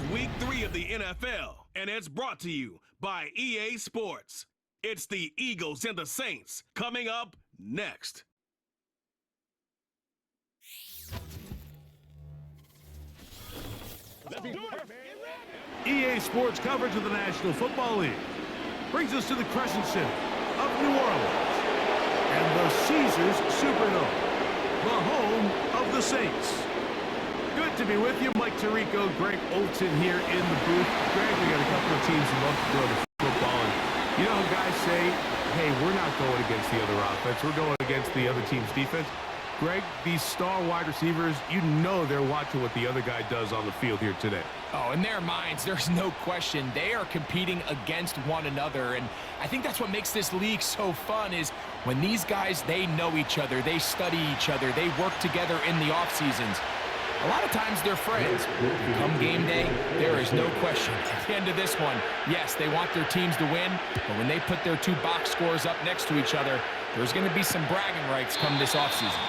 It's week 3 of the NFL, and it's brought to you by EA Sports. It's the Eagles and the Saints coming up next. EA Sports coverage of the National Football League brings us to the Crescent City of New Orleans and the Caesars Superdome, the home of the Saints. Good to be with you. Mike Tirico, Greg Olson here in the booth. Greg, we got a couple of teams who love to throw the football. And you know how guys say, hey, we're not going against the other offense. We're going against the other team's defense. Greg, these star wide receivers, you know they're watching what the other guy does on the field here today. Oh, in their minds, there's no question. They are competing against one another, and I think that's what makes this league so fun is when these guys, they know each other, they study each other, they work together in the off seasons. A lot of times they're friends. Come game day, there is no question. At the end of this one, yes, they want their teams to win, but when they put their two box scores up next to each other, there's going to be some bragging rights come this offseason.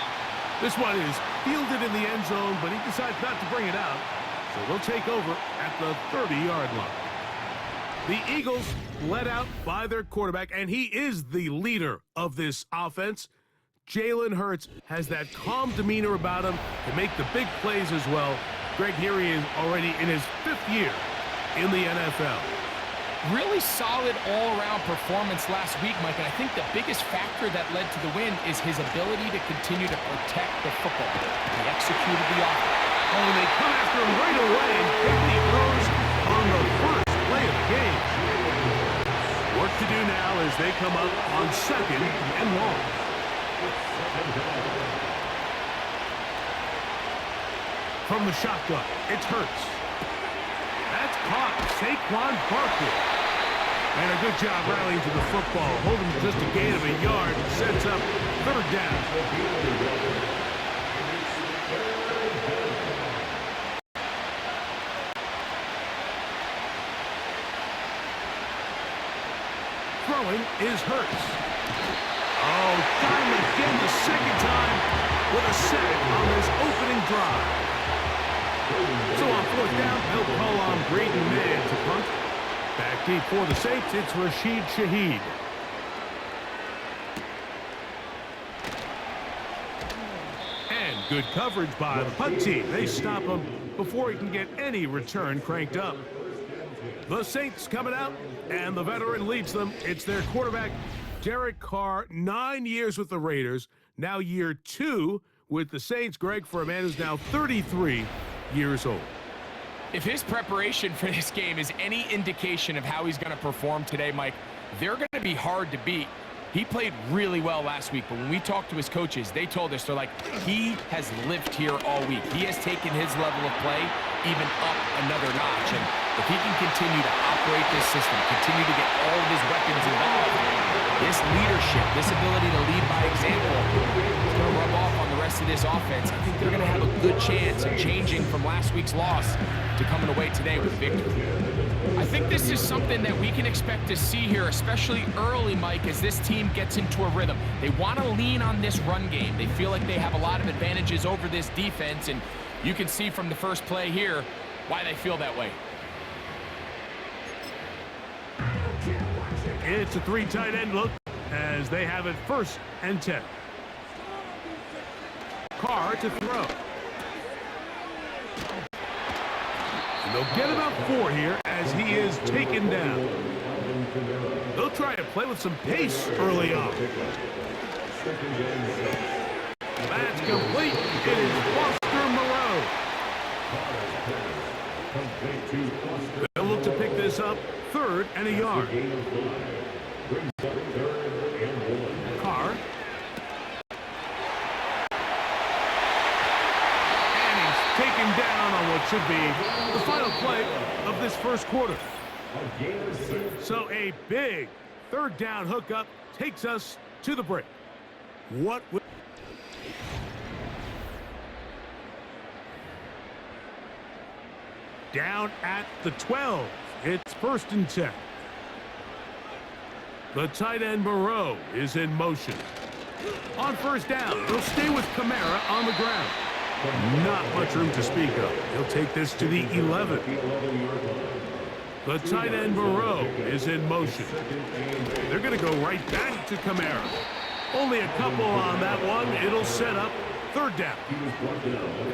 This one is fielded in the end zone, but he decides not to bring it out. So they'll take over at the 30-yard line. The Eagles led out by their quarterback, and he is the leader of this offense. Jalen Hurts has that calm demeanor about him to make the big plays as well. Greg, here he is already in his 5th year in the NFL. Really solid all-around performance last week, Mike, and I think the biggest factor that led to the win is his ability to continue to protect the football. He executed the offense. Oh, and they come after him right away and pick the throws on the first play of the game. Work to do now as they come up on 2nd and long. From the shotgun, it's Hurts. That's caught. Saquon Barkley. And a good job rallying to the football. Holding just a gain of a yard. Sets up 3rd down. Throwing is Hurts. Oh, got him again the 2nd time with a sack on this opening drive. So on 4th down, they'll call on Braden Mann to punt. Back deep for the Saints, it's Rashid Shaheed. And good coverage by the punt team. They stop him before he can get any return cranked up. The Saints coming out, and the veteran leads them. It's their quarterback, Derek Carr, 9 years with the Raiders, now year 2 with the Saints. Greg, for a man who's now 33 years old. If his preparation for this game is any indication of how he's going to perform today, Mike, they're going to be hard to beat. He played really well last week, but when we talked to his coaches, they told us, they're like, he has lived here all week. He has taken his level of play even up another notch. And if he can continue to operate this system, continue to get all of his weapons involved, this leadership, this ability to lead by example, is going to rub off on the rest of this offense. I think they're going to have a good chance of changing from last week's loss to coming away today with a victory. I think this is something that we can expect to see here, especially early, Mike, as this team gets into a rhythm. They want to lean on this run game. They feel like they have a lot of advantages over this defense, and you can see from the first play here why they feel that way. It's a 3 tight end look as they have it 1st and 10. Carr to throw. And they'll get about 4 here as he is taken down. They'll try to play with some pace early on. That's complete. It is Foster Moreau. They'll look to pick this up 3rd and a yard. Carr. And he's taken down on what should be the final play of this 1st quarter. So a big 3rd down hookup takes us to the break. What will... Down at the 12. It's 1st and 10. The tight end Moreau is in motion. On 1st down, they'll stay with Kamara on the ground. Not much room to speak of. He'll take this to the 11. The tight end, Moreau, is in motion. They're going to go right back to Kamara. Only a couple on that one. It'll set up third down.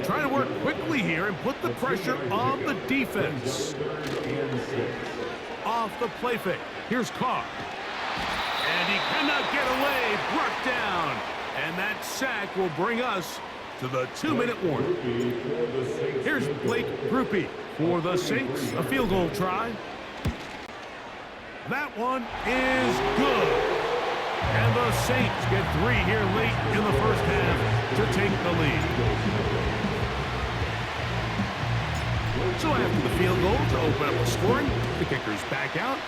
Trying to work quickly here and put the pressure on the defense. Off the play fake. Here's Carr. And he cannot get away. Brought down. And that sack will bring us to the 2-minute warning. Here's Blake Grupe for the Saints. A field goal try. That one is good. And the Saints get 3 here late in the first half to take the lead. So after the field goal to open up the scoring, the kicker's back out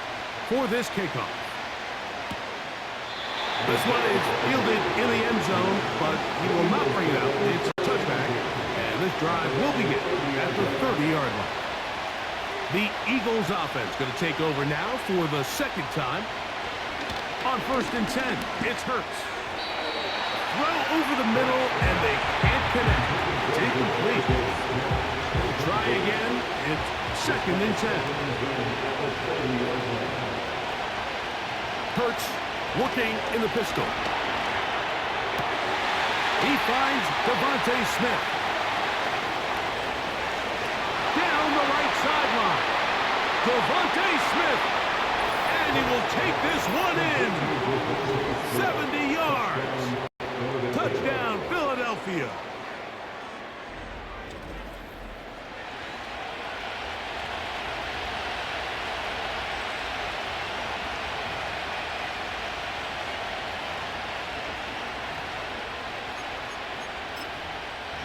for this kickoff. This one is fielded in the end zone, but he will not bring it out. It's a touchback, and this drive will begin at the 30-yard line. The Eagles offense going to take over now for the second time. On 1st and 10, it's Hurts. Throw over the middle, and they can't connect. It's incomplete. Try again. It's 2nd and 10. Hurts looking in the pistol. He finds Devontae Smith. Down the right sideline. Devontae Smith. And he will take this one in. 70 yards. Touchdown, Philadelphia.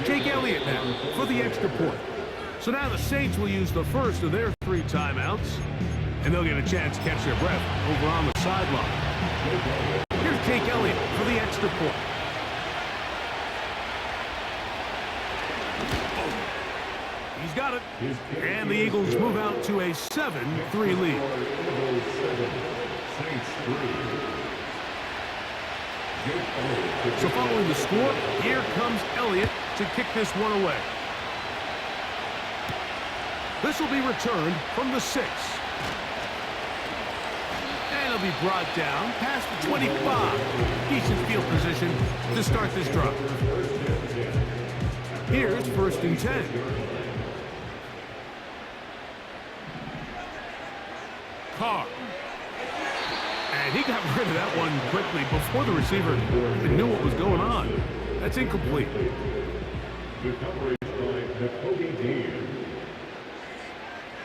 Jake Elliott now for the extra point. So now the Saints will use the first of their 3 timeouts, and they'll get a chance to catch their breath over on the sideline. Here's Jake Elliott for the extra point. He's got it. And the Eagles move out to a 7-3 lead. So following the score, here comes Elliott to kick this one away. This will be returned from the 6. And it'll be brought down past the 25. Decent field position to start this drive. Here's 1st and 10. Carr. And he got rid of that one quickly before the receiver even knew what was going on. That's incomplete.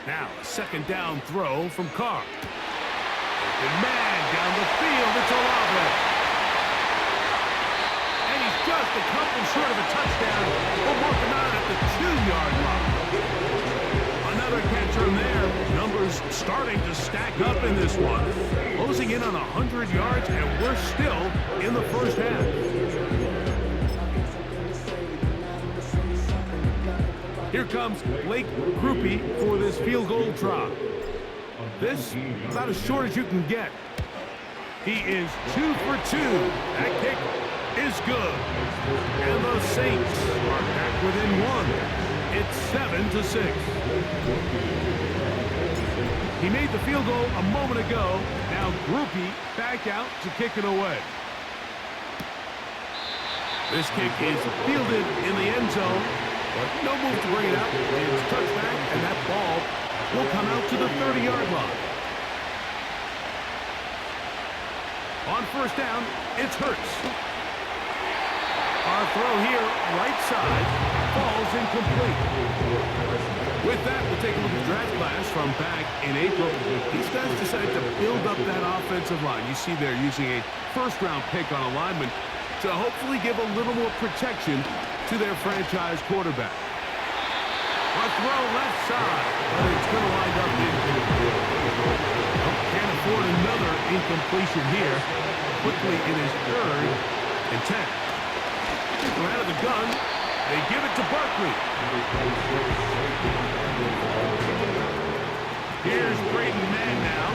Now, a 2nd down throw from Carr. Open man down the field. It's Olave. And he's just a couple short of a touchdown. We'll mark him out at the 2-yard line. Another catch from there. Numbers starting to stack up in this one. Closing in on 100 yards, and we're still in the first half. Here comes Blake Grupe for this field goal try. This about as short as you can get. He is 2 for 2. That kick is good. And the Saints are back within 1. It's 7-6. He made the field goal a moment ago. Now Grupe back out to kick it away. This kick is fielded in the end zone, but no move to bring it out. It's touchback, and that ball will come out to the 30-yard line. On 1st down, it's Hurts. Our throw here, right side, falls incomplete. With that, we'll take a look at the draft class from back in April. These guys decided to build up that offensive line. You see they're using a 1st-round pick on a lineman to hopefully give a little more protection to their franchise quarterback. A throw left side, but it's going to wind up incomplete. Can't afford another incompletion here. Quickly, it is 3rd and 10. From out of the gun, they give it to Barkley. Here's Braden Mann now,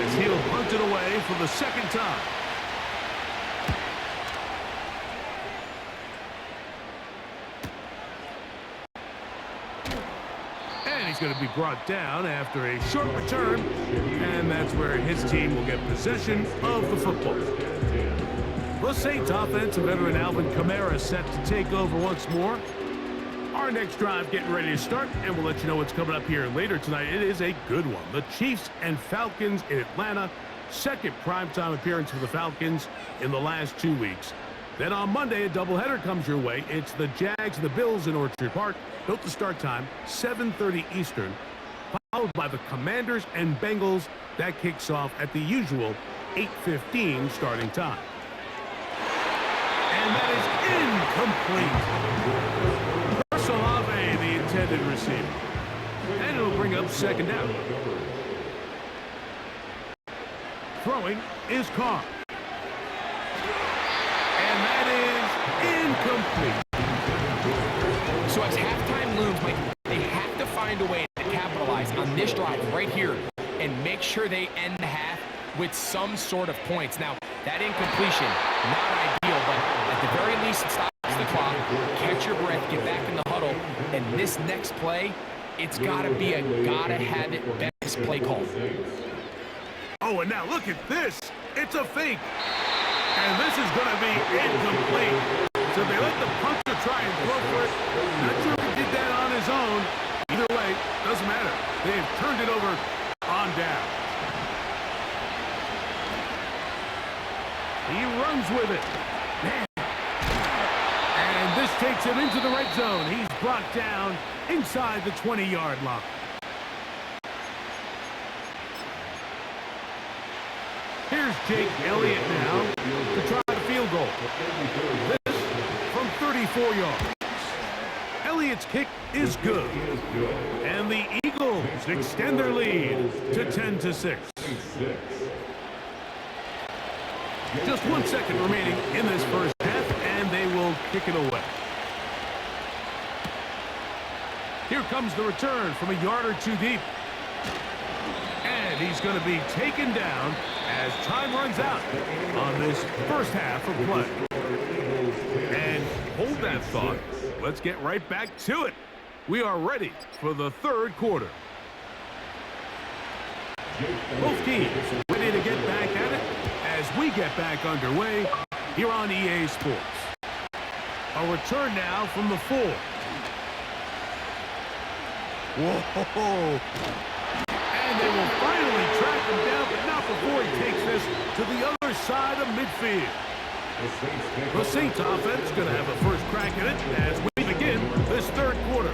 as he'll punt it away for the 2nd time. he's going to be brought down after a short return, and that's where his team will get possession of the football. The Saints offense and veteran Alvin Kamara set to take over once more. Our next drive getting ready to start, and we'll let you know what's coming up here later tonight. It is a good one. The Chiefs and Falcons in Atlanta. Second primetime appearance for the Falcons in the last 2 weeks. Then on Monday, a doubleheader comes your way. It's the Jags and the Bills in Orchard Park. Note the start time, 7:30 Eastern, followed by the Commanders and Bengals. That kicks off at the usual 8:15 starting time. And that is incomplete. Olave, the intended receiver. And it'll bring up second down. Throwing is Carr. And that is incomplete. So as halftime looms, Mike, they have to find a way to capitalize on this drive right here and make sure they end the half with some sort of points. Now, that incompletion, not ideal, but at the very least, it stops the clock, catch your breath, get back in the huddle, and this next play, it's got to be a gotta-have-it best play call. Oh, and now look at this. It's a fake. And this is going to be incomplete. So they let the punter try and throw for it. Not sure if he did that on his own. Either way, doesn't matter. They've turned it over on down. He runs with it. Man. And this takes him into the red zone. He's brought down inside the 20-yard line. Here's Jake Elliott now to try the field goal. This from 34 yards. Elliott's kick is good. And the Eagles extend their lead to 10-6. Just 1 second remaining in this first half, and they will kick it away. Here comes the return from a yard or two deep. And he's going to be taken down as time runs out on this first half of play. And hold that thought. Let's get right back to it. We are ready for the third quarter. Both teams ready to get back at it as we get back underway here on EA Sports. A return now from the 4. Whoa! And they will finally track him down, but not before he takes this to the other side of midfield. The Saints offense going to have a first crack at it as we begin this third quarter.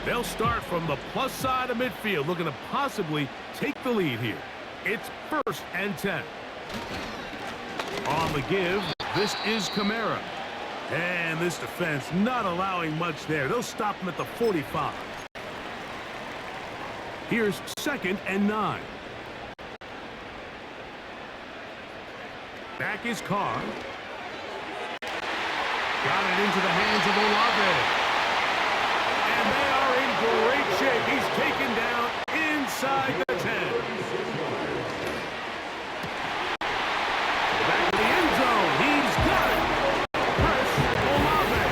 They'll start from the plus side of midfield, looking to possibly take the lead here. It's 1st and 10. On the give, this is Kamara. And this defense not allowing much there. They'll stop him at the 45. Here's 2nd and 9. Back is Carr. Got it into the hands of Olave. And they are in great shape. He's taken down inside the 10. Back to the end zone. He's got it. Chris Olave.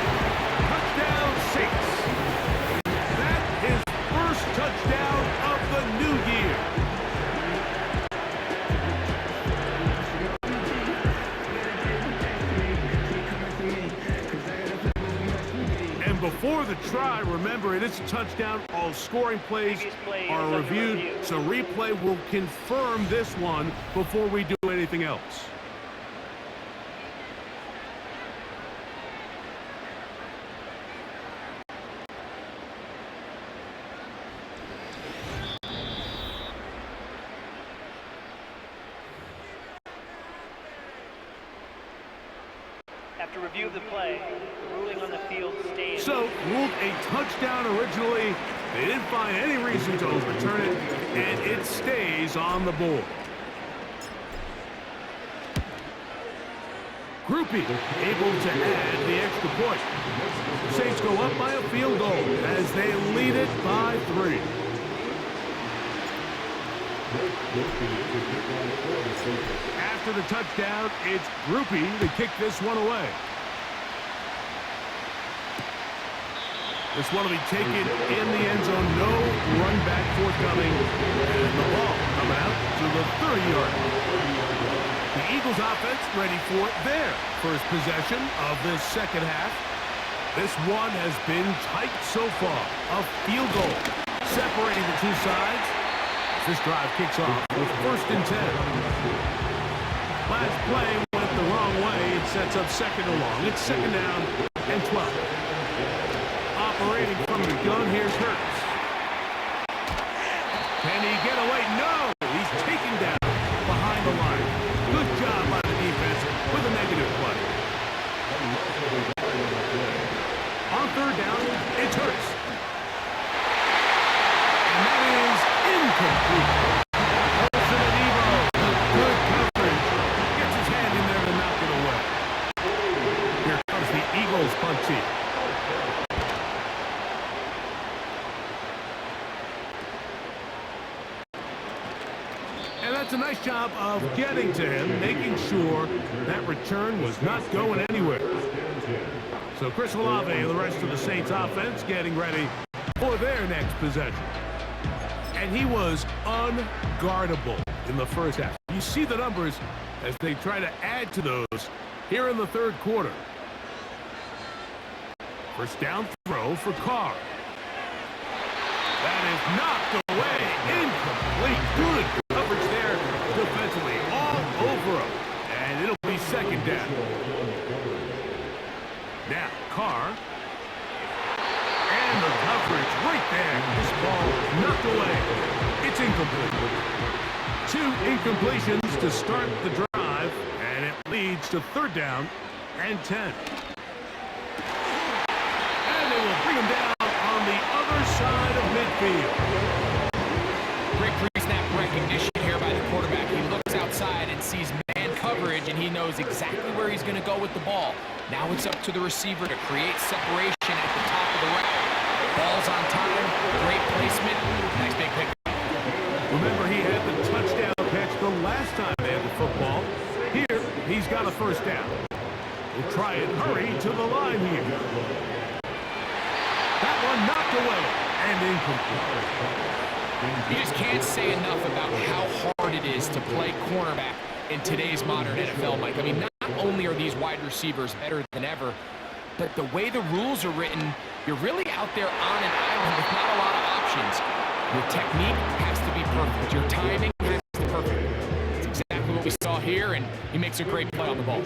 Touchdown Saints. That is first touchdown of the new year. And before the try, remember it is a touchdown. All scoring plays are reviewed, so replay will confirm this one before we do anything else. After review of the play, the ruling on the field stands. So, ruled a touchdown originally. They didn't find any reason to overturn it, and it stays on the board. Groupie able to add the extra point. Saints go up by a field goal as they lead it by 3. After the touchdown, it's Groupie to kick this one away. This one will be taken in the end zone. No run back forthcoming. And the ball coming out to the 30-yard line. The Eagles offense ready for their first possession of this second half. This one has been tight so far. A field goal separating the two sides. This drive kicks off with 1st and 10. Last play went the wrong way. It sets up 2nd and long. It's 2nd down and 12. Operating from the gun, here's Hurts. Can he get away? No! He's taken down behind the line. Good job by the defense with a negative play. On 3rd down, it's Hurts. And that is incomplete. Olsen and Evo, good coverage. Gets his hand in there to knock it away. Here comes the Eagles punt team. And that's a nice job of getting to him, making sure that return was not going anywhere. So Chris Olave and the rest of the Saints offense getting ready for their next possession. And he was unguardable in the first half. You see the numbers as they try to add to those here in the 3rd quarter. First down throw for Carr. That is knocked away. Incomplete. Good coverage there defensively. All over him. And it'll be 2nd down. Now, Carr. And the coverage right there. This ball knocked away. It's incomplete. 2 incompletions to start the drive, and it leads to 3rd down and 10. And they will bring him down on the other side of midfield. Great pre-snap recognition here by the quarterback. He looks outside and sees man coverage, and he knows exactly where he's going to go with the ball. Now it's up to the receiver to create separation at the top of the route. Ball's on time, great placement, nice big pick. Remember, he had the touchdown catch the last time they had the football. Here, he's got a 1st down. We'll try and hurry to the line here. That one knocked away and incomplete. You just can't say enough about how hard it is to play cornerback in today's modern NFL, Mike. I mean, not only are these wide receivers better than ever, but the way the rules are written, you're really out there on an island with not a lot of options. Your technique has to be perfect. Your timing has to be perfect. It's exactly what we saw here, and he makes a great play on the ball.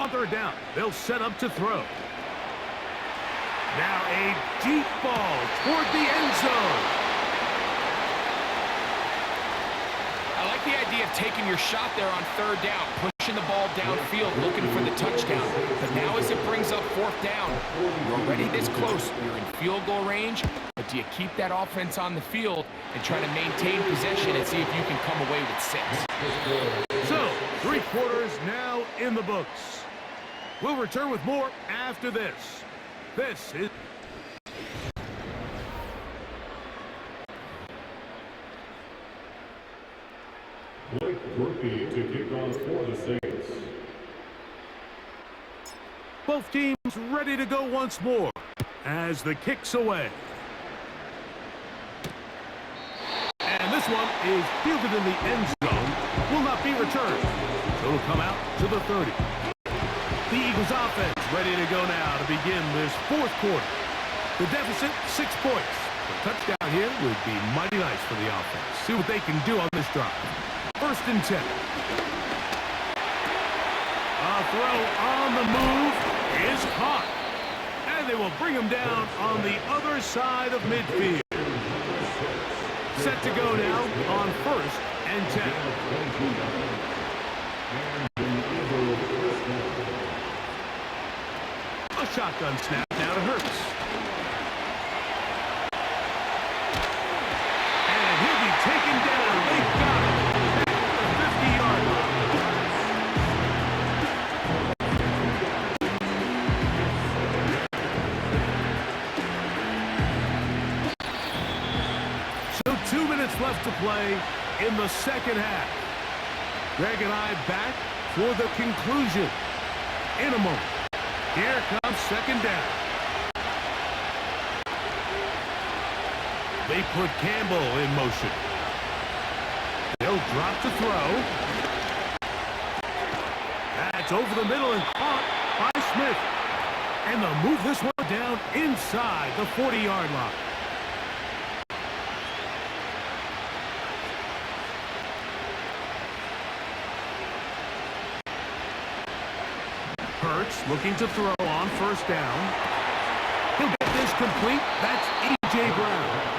On 3rd down, they'll set up to throw. Now a deep ball toward the end zone. I like the idea of taking your shot there on 3rd down, pushing the ball downfield, looking for the touchdown. But now as it brings up 4th down, you're already this close. You're in field goal range, but do you keep that offense on the field and try to maintain possession and see if you can come away with 6? So, 3 quarters now in the books. We'll return with more after this. This is... Blake Murphy to kick off for the Saints. Both teams ready to go once more as the kick's away. And this one is fielded in the end zone. Will not be returned. So it'll come out to the 30. The Eagles offense ready to go now to begin this 4th quarter. The deficit, 6 points. A touchdown here would be mighty nice for the offense. See what they can do on this drive. 1st and 10. A throw on the move is caught. And they will bring him down on the other side of midfield. Set to go now on 1st and 10. A shotgun snap now to Hurts. And he'll be taken down. They got him at the 50-yard line. So 2 minutes left to play in the second half. Greg and I back for the conclusion in a moment. Here comes second down. They put Campbell in motion. They'll drop to throw. That's over the middle and caught by Smith. And they'll move this one down inside the 40-yard line. Hurts looking to throw on first down. He'll get this complete. That's A.J. Brown.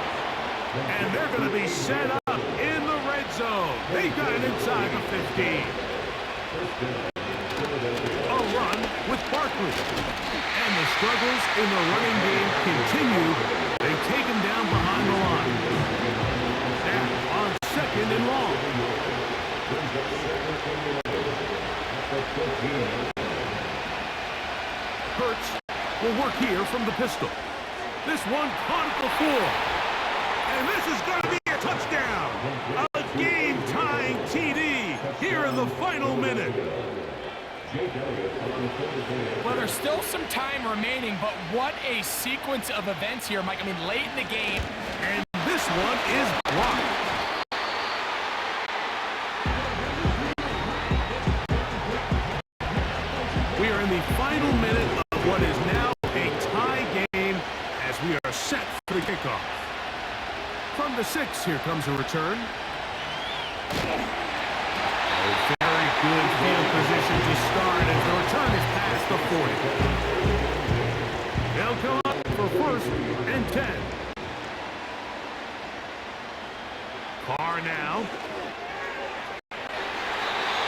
And they're going to be set up in the red zone. They've got it inside the 15. A run with Barkley. And the struggles in the running game continue. They take him down behind the line. Now on second and long. Hurts will work here from the pistol. This one caught at the 4. And this is going to be a touchdown. A game-tying TD here in the final minute. Well, there's still some time remaining, but what a sequence of events here, Mike. I mean, late in the game. And this one is blocked. We are in the final minute of what is now a tie game as we are set for the kickoff. From the 6, here comes a return. Very good field position to start as the return is past the 40. They'll come up for first and 10. Carr now.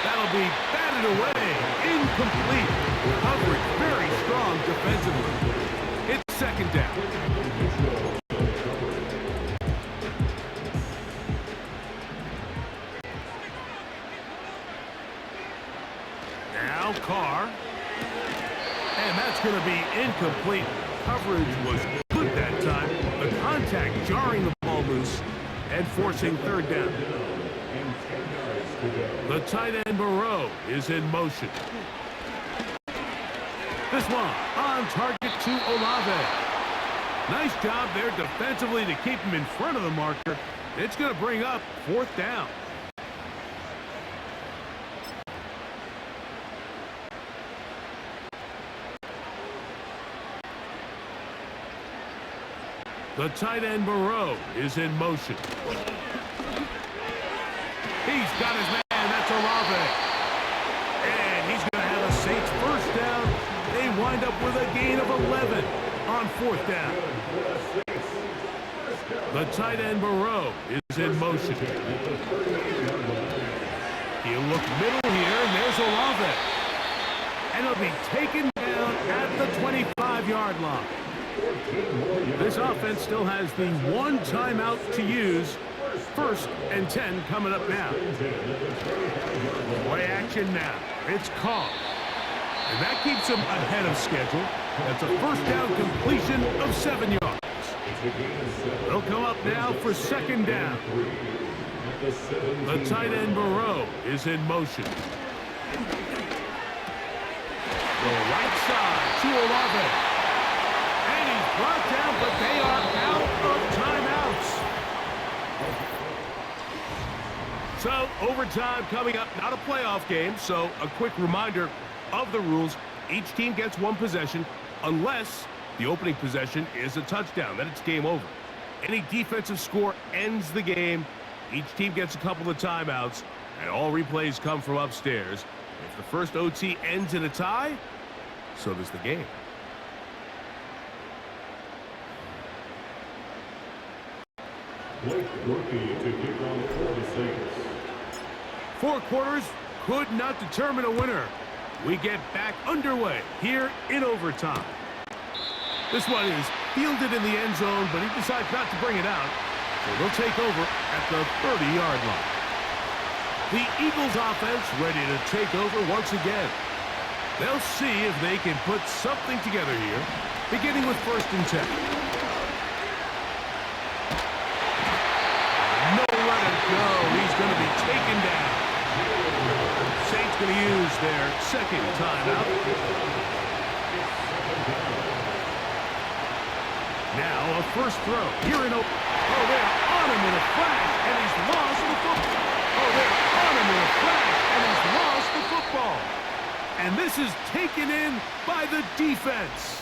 That'll be batted away. Incomplete. Coverage very strong defensively. It's second down. Now Carr. And that's going to be incomplete. Coverage was good that time. The contact jarring the ball loose and forcing third down. The tight end Moreau is in motion. This one on target to Olave. Nice job there defensively to keep him in front of the marker. It's going to bring up fourth down. The tight end Moreau is in motion. He's got his man. That's Olave. And he's going to have a Saints first down. They wind up with a gain of 11 on fourth down. The tight end Moreau is in motion. He'll look middle here, and there's Olave. And he'll be taken down at the 25-yard line. This offense still has the one timeout to use. First and 10 coming up now. Play action now. It's Carr. And that keeps him ahead of schedule. That's a first down completion of 7 yards. They'll come up now for second down. The tight end Moreau is in motion. The right side to Olave. And he's brought down, but they are out of timeouts. So, overtime coming up. Not a playoff game, so a quick reminder of the rules. Each team gets one possession unless the opening possession is a touchdown. Then it's game over. Any defensive score ends the game. Each team gets a couple of timeouts, and all replays come from upstairs. If the first OT ends in a tie, so does the game. Blake Murphy to kick off for the Saints. 4 quarters could not determine a winner. We get back underway here in overtime. This one is fielded in the end zone, but he decides not to bring it out. So they'll take over at the 30-yard line. The Eagles offense ready to take over once again. They'll see if they can put something together here, beginning with first and 10. No, let it go. He's going to be taken down. Saints going to use their second timeout. first throw. Here in open. Oh, they're on him in a flash, and he's lost the football. Oh, they're on him in a flash, and he's lost the football. And this is taken in by the defense.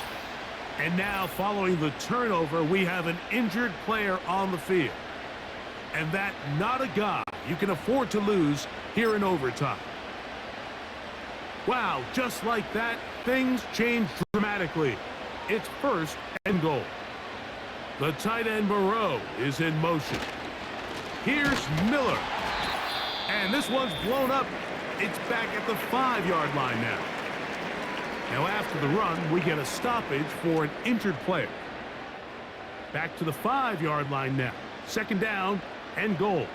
And now, following the turnover, we have an injured player on the field. And that not a guy you can afford to lose here in overtime. Wow, just like that, things change dramatically. It's first and goal. The tight end Moreau is in motion. Here's Miller. And this one's blown up. It's back at the 5-yard line now. Now after the run, we get a stoppage for an injured player. Back to the 5-yard line now. Second down and goal.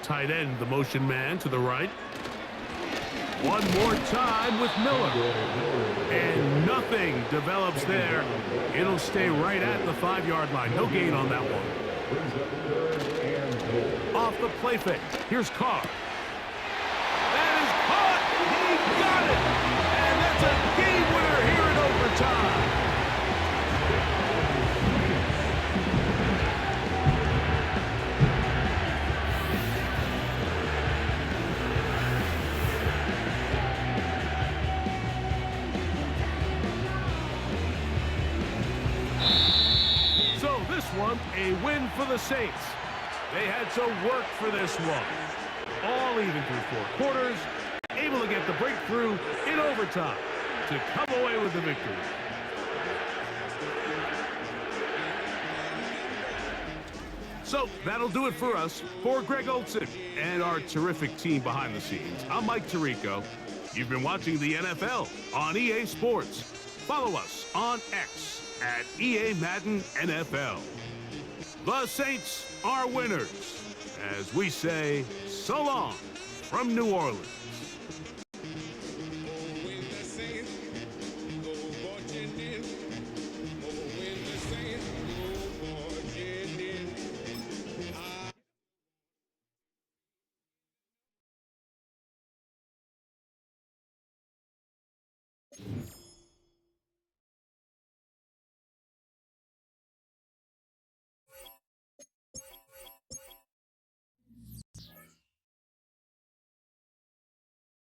Tight end, the motion man to the right. One more time with Miller. And nothing develops there. It'll stay right at the 5-yard line. No gain on that one. Off the play fake. Here's Carr. That is caught. He got it. And that's a game winner here in overtime. So this one, a win for the Saints. They had to work for this one. All even through 4 quarters, able to get the breakthrough in overtime to come away with the victory. So that'll do it for us. For Greg Olsen and our terrific team behind the scenes, I'm Mike Tirico. You've been watching the NFL on EA Sports. Follow us on X at EA Madden NFL. The Saints are winners, as we say so long from New Orleans.